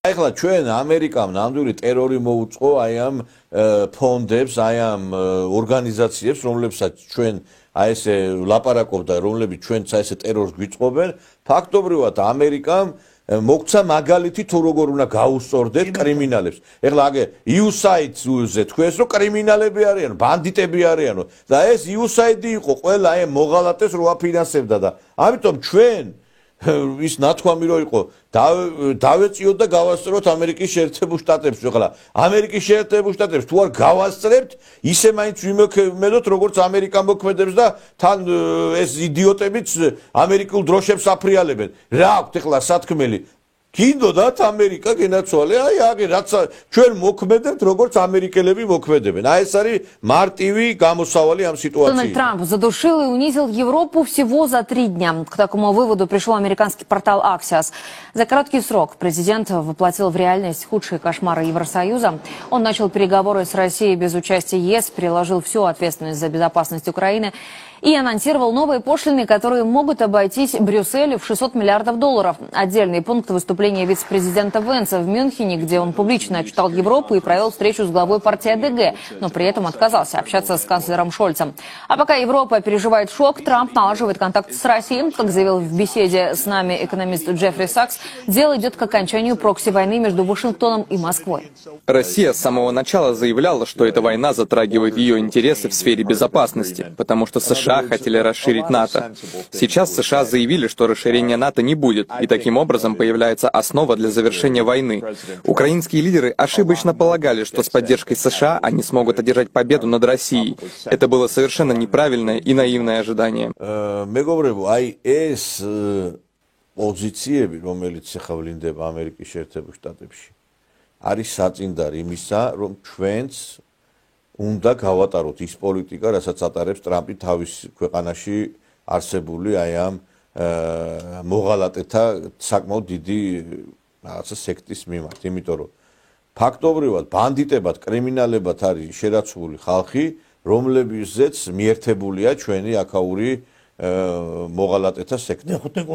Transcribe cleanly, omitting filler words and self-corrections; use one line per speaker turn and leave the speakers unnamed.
ეხლა ჩვენ ამერიკამ ნამდვილი ტერორი მოუწყო აი ამ ფონდებს, აი ამ ორგანიზაციებს, რომლებსაც ჩვენ აი ესე ლაპარაკობდა, რომლებიც ჩვენც აი ესე ტერორს გვიწყობენ, ფაქტობრივად ამერიკამ მოგცა მაგალითი თუ როგორ უნდა გაუსწორდეთ კრიმინალებს. ეხლა აგე USAID-ზე თქვენს რომ კრიმინალები არიანო, ბანდიტები არიანო და ეს USAID იყო ყველა აი მოღალატეს რო აფინანსებდა და ამიტომ ჩვენ ის ნათქვამი რო იყო დავეწიოთ და გავასწროთ ამერიკის შეერთებულ შტატებს. ეხლა ამერიკის შეერთებულ შტატებს თუ არ გავასწრებთ, ისე მაინც ვიმოქმედოთ როგორც ამერიკა მოქმედებს და თან ეს იდიოტებიც ამერიკულ დროშებს აფრიალებენ. რა აქვთ ეხლა სათქმელი? გინდოდათ ამერიკა გენაცვალე, აი აგე რაც ჩვენ მოქმედებთ როგორც ამერიკელები მოქმედებენ. აი ეს არის მარტივი გამოსავალი ამ სიტუაციის.
Дональд Трамп задушил и унизил Европу всего за 3 дня. К такому выводу пришел американский портал Axios. За короткий срок президент воплотил в реальность худшие кошмары Евросоюза. Он начал переговоры с Россией без участия ЕС, переложил всю ответственность за безопасность Украины и анонсировал новые пошлины, которые могут обойтись Брюсселю в $600 миллиардов. Отдельный пункт выступления вице-президента Венса в Мюнхене, где он публично отчитал Европу и провел встречу с главой партии АДГ, но при этом отказался общаться с канцлером Шольцем. А пока Европа переживает шок, Трамп налаживает контакт с Россией. Как заявил в беседе с нами экономист Джеффри Сакс, дело идет к окончанию прокси-войны между Вашингтоном и Москвой.
Россия с самого начала заявляла, что эта война затрагивает ее интересы в сфере безопасности, потому что США хотели расширить НАТО. Сейчас США заявили, что расширения НАТО не будет, и таким образом появляется основа для завершения войны. Украинские лидеры ошибочно полагали, что с поддержкой США они смогут одержать победу над Россией. Это было совершенно неправильное и наивное ожидание.
Პოზიციები, რომელიც ახლა ვლინდება ამერიკის შეერთებულ შტატებში, არის საწინდარი იმისა, რომ ჩვენც უნდა გავატაროთ ის პოლიტიკა, რასაც ატარებს ტრამპი თავის ქვეყანაში არსებული აი ამ მოღალატეთა საკმაოდ დიდი რაღაცა სექტის მიმართ, იმიტომ რომ ფაქტობრივად ბანდიტებად, კრიმინალებად არის შერაცული ხალხი, რომლებზეც მიერთებულია ჩვენი აქაური მოღალატეთა სექტა.